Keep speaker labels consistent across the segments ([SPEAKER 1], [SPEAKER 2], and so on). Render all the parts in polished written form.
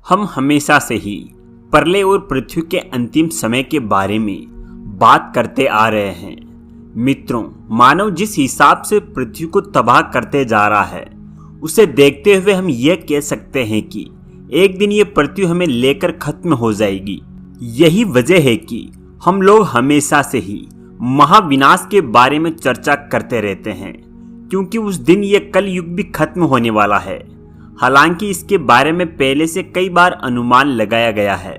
[SPEAKER 1] हम हमेशा से ही प्रलय और पृथ्वी के अंतिम समय के बारे में बात करते आ रहे हैं। मित्रों, मानव जिस हिसाब से पृथ्वी को तबाह करते जा रहा है, उसे देखते हुए हम ये कह सकते हैं कि एक दिन ये पृथ्वी हमें लेकर खत्म हो जाएगी। यही वजह है कि हम लोग हमेशा से ही महाविनाश के बारे में चर्चा करते रहते हैं, क्योंकि उस दिन ये कल युग भी खत्म होने वाला है। हालांकि इसके बारे में पहले से कई बार अनुमान लगाया गया है,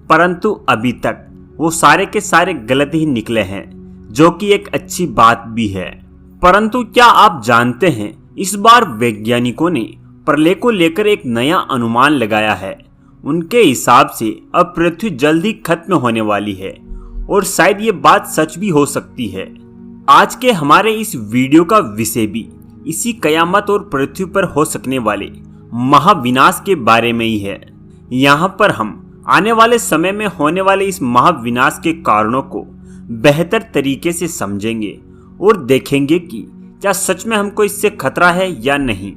[SPEAKER 1] परंतु अभी तक वो सारे के सारे गलत ही निकले हैं, जो कि एक अच्छी बात भी है। परंतु क्या आप जानते हैं, इस बार वैज्ञानिकों ने प्रलय को लेकर एक नया अनुमान लगाया है। उनके हिसाब से अब पृथ्वी जल्द ही खत्म होने वाली है और शायद ये बात सच भी हो सकती है। आज के हमारे इस वीडियो का विषय भी इसी कयामत और पृथ्वी पर हो सकने वाले महाविनाश के बारे में ही है। यहाँ पर हम आने वाले समय में होने वाले इस महाविनाश के कारणों को बेहतर तरीके से समझेंगे और देखेंगे कि क्या सच में हमको इससे खतरा है या नहीं।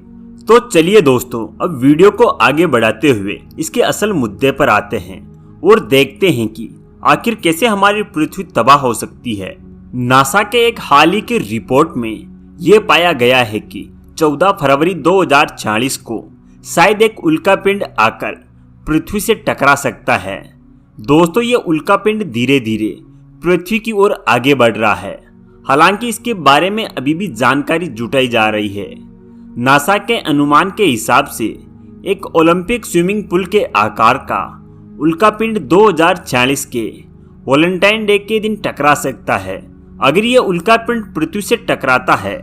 [SPEAKER 1] तो चलिए दोस्तों, अब वीडियो को आगे बढ़ाते हुए इसके असल मुद्दे पर आते हैं और देखते हैं कि आखिर कैसे हमारी पृथ्वी तबाह हो सकती है। नासा के एक हाल ही की रिपोर्ट में यह पाया गया है कि 14 फरवरी 2040 को शायद एक उल्कापिंड आकर पृथ्वी से टकरा सकता है। दोस्तों, ये उल्कापिंड धीरे धीरे पृथ्वी की ओर आगे बढ़ रहा है। हालांकि इसके बारे में अभी भी जानकारी जुटाई जा रही है। नासा के अनुमान के हिसाब से एक ओलंपिक स्विमिंग पूल के आकार का उल्कापिंड 2040 के वैलेंटाइन डे के दिन टकरा सकता है। अगर ये उल्कापिंड पृथ्वी से टकराता है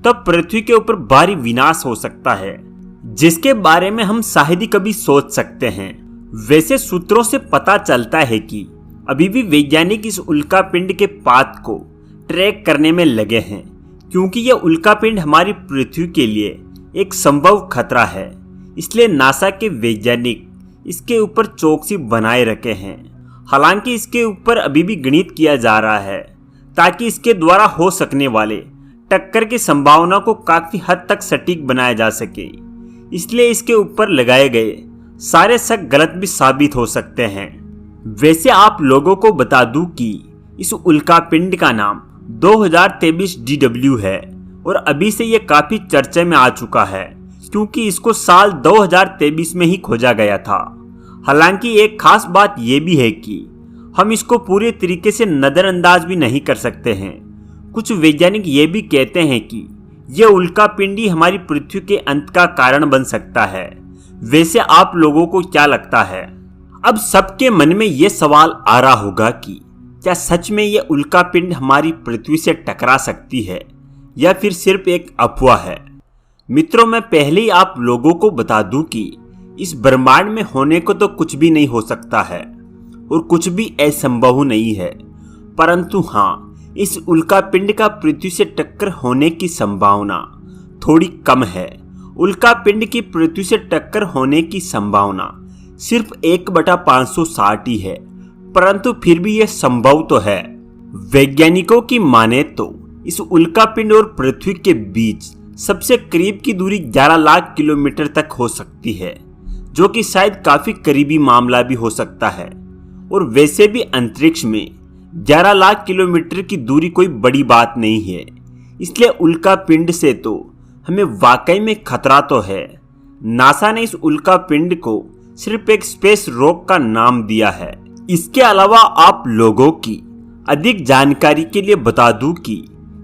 [SPEAKER 1] तब पृथ्वी के ऊपर भारी विनाश हो सकता है, जिसके बारे में हम शायद ही कभी सोच सकते हैं। वैसे सूत्रों से पता चलता है कि अभी भी वैज्ञानिक इस उल्कापिंड के पाथ को ट्रैक करने में लगे हैं, क्योंकि यह उल्कापिंड हमारी पृथ्वी के लिए एक संभव खतरा है। इसलिए नासा के वैज्ञानिक इसके ऊपर चौकसी बनाए रखे हैं। हालांकि इसके ऊपर अभी भी गणित किया जा रहा है, ताकि इसके द्वारा हो सकने वाले टक्कर की संभावना को काफी हद तक सटीक बनाया जा सके। इसलिए इसके ऊपर लगाए गए सारे शक गलत भी साबित हो सकते हैं। वैसे आप लोगों को बता दूं कि इस उल्कापिंड का नाम 2023 DW है और अभी से ये काफी चर्चे में आ चुका है, क्योंकि इसको साल 2023 में ही खोजा गया था। हालांकि एक खास बात यह भी है कि हम इसको पूरे तरीके से नजरअंदाज भी नहीं कर सकते हैं। कुछ वैज्ञानिक ये भी कहते हैं कि यह उल्कापिंडी हमारी पृथ्वी के अंत का कारण बन सकता है। वैसे आप लोगों को क्या लगता है? अब सबके मन में यह सवाल आ रहा होगा कि क्या सच में यह उल्कापिंड हमारी पृथ्वी से टकरा सकती है या फिर सिर्फ एक अफवाह है। मित्रों, मैं पहले ही आप लोगों को बता दूं कि इस ब्रह्मांड में होने को तो कुछ भी नहीं हो सकता है और कुछ भी असंभव नहीं है, परंतु हाँ, इस उल्कापिंड का पृथ्वी से टक्कर होने की संभावना थोड़ी कम है। उल्कापिंड की पृथ्वी से टक्कर होने की संभावना सिर्फ 1/560 ही है, परंतु फिर भी यह संभव तो है। वैज्ञानिकों की माने तो इस उल्कापिंड और पृथ्वी के बीच सबसे करीब की दूरी 11 लाख किलोमीटर तक हो सकती है, जो कि शायद काफी करीबी मामला भी हो सकता है। और वैसे भी अंतरिक्ष में 11 लाख किलोमीटर की दूरी कोई बड़ी बात नहीं है। इसलिए उल्कापिंड से तो हमें वाकई में खतरा तो है। नासा ने इस उल्कापिंड को सिर्फ एक स्पेस रॉक का नाम दिया है। इसके अलावा आप लोगों की अधिक जानकारी के लिए बता दूं कि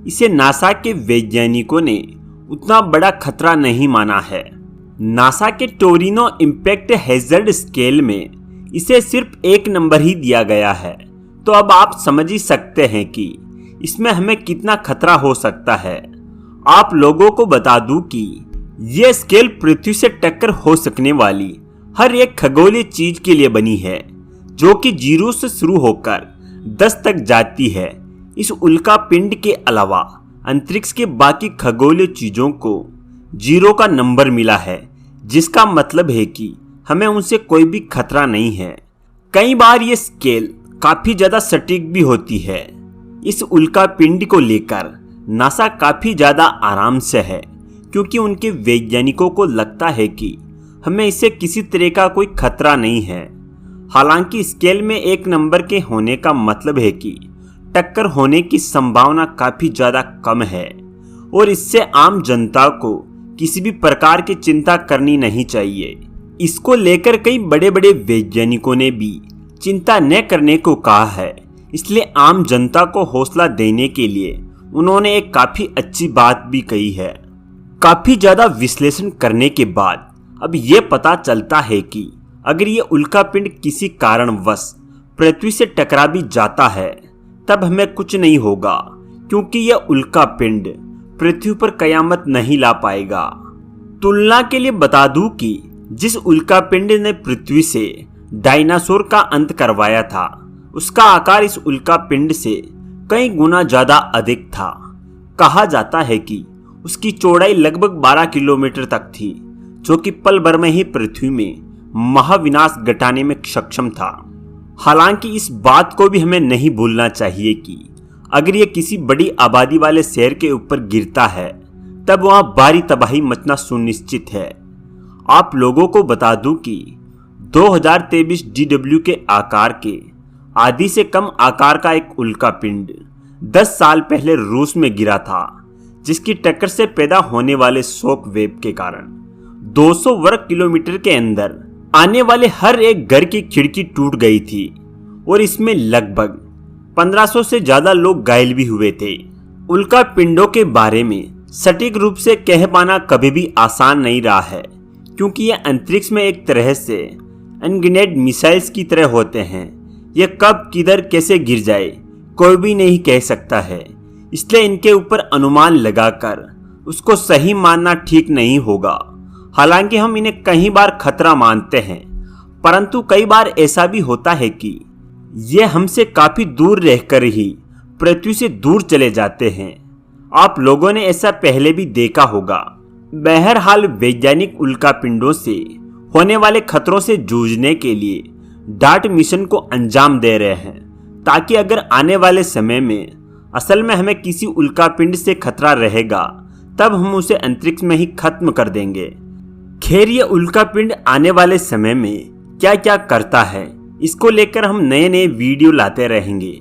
[SPEAKER 1] इसे नासा के वैज्ञानिकों ने उतना बड़ा खतरा नहीं माना है। नासा के टोरिनो इम्पैक्ट हैजर्ड स्केल में इसे सिर्फ 1 नंबर ही दिया गया है। तो अब आप समझ ही सकते हैं कि इसमें हमें कितना खतरा हो सकता है। आप लोगों को बता दूं कि यह स्केल पृथ्वी से टक्कर हो सकने वाली हर एक खगोलीय चीज के लिए बनी है, जो कि 0 से शुरू होकर 10 तक जाती है। इस उल्कापिंड के अलावा अंतरिक्ष के बाकी खगोलीय चीजों को 0 का नंबर मिला है, जिसका मतलब है कि हमें उनसे कोई भी खतरा नहीं है। कई बार ये स्केल काफी ज्यादा सटीक भी होती है। इस उल्कापिंड को लेकर नासा काफी ज्यादा आराम से है, क्योंकि उनके वैज्ञानिकों को लगता है कि हमें इससे किसी तरह का कोई खतरा नहीं है। हालांकि स्केल में 1 नंबर के होने का मतलब है कि टक्कर होने की संभावना काफी ज्यादा कम है और इससे आम जनता को किसी भी प्रकार की चिंता करनी नहीं चाहिए। इसको लेकर कई बड़े बड़े वैज्ञानिकों ने भी चिंता न करने को कहा है। इसलिए आम जनता को हौसला देने के लिए उन्होंने एक काफी अच्छी बात भी कही है। काफी ज्यादा विश्लेषण करने के बाद अब ये पता चलता है कि अगर ये उल्कापिंड किसी कारणवश पृथ्वी से टकरा भी जाता है तब हमें कुछ नहीं होगा, क्योंकि यह उल्कापिंड पृथ्वी पर कयामत नहीं ला पाएगा। तुलना के लिए बता दूं कि जिस उल्कापिंड ने पृथ्वी से डायनासोर का अंत करवाया था, उसका आकार इस उल्कापिंड से कई गुना ज्यादा अधिक था। कहा जाता है कि उसकी चौड़ाई लगभग 12 किलोमीटर तक थी, जो कि पल भर में ही पृथ्वी में महाविनाश घटाने में सक्षम था। हालांकि इस बात को भी हमें नहीं भूलना चाहिए कि अगर यह किसी बड़ी आबादी वाले शहर के ऊपर गिरता है तब वहां भारी तबाही मचना सुनिश्चित है। आप लोगों को बता दूं कि 2023 DW के आकार के आधी से कम आकार का एक उल्कापिंड 10 साल पहले रूस में गिरा था, जिसकी टक्कर से पैदा होने वाले शॉक वेव के कारण 200 वर्ग किलोमीटर के अंदर आने वाले हर एक घर की खिड़की टूट गई थी और इसमें लगभग 1500 से ज्यादा लोग घायल भी हुए थे। उल्कापिंडों के बारे में सटीक रूप से कह पाना कभी भी आसान नहीं रहा है, क्योंकि ये अंतरिक्ष में एक तरह से अनगिनत मिसाइल्स की तरह होते हैं। ये कब किधर कैसे गिर जाए कोई भी नहीं कह सकता है, इसलिए इनके ऊपर अनुमान लगाकर उसको सही मानना ठीक नहीं होगा। हालांकि हम इन्हें कई बार खतरा मानते हैं, परंतु कई बार ऐसा भी होता है कि ये हमसे काफी दूर रहकर ही पृथ्वी से दूर चले जाते हैं। आप लोगों ने ऐसा पहले भी देखा होगा। बहरहाल वैज्ञानिक उल्कापिंडों से होने वाले खतरों से जूझने के लिए डार्ट मिशन को अंजाम दे रहे हैं, ताकि अगर आने वाले समय में असल में हमें किसी उल्कापिंड से खतरा रहेगा तब हम उसे अंतरिक्ष में ही खत्म कर देंगे। खैर, ये उल्कापिंड आने वाले समय में क्या क्या करता है, इसको लेकर हम नए नए वीडियो लाते रहेंगे।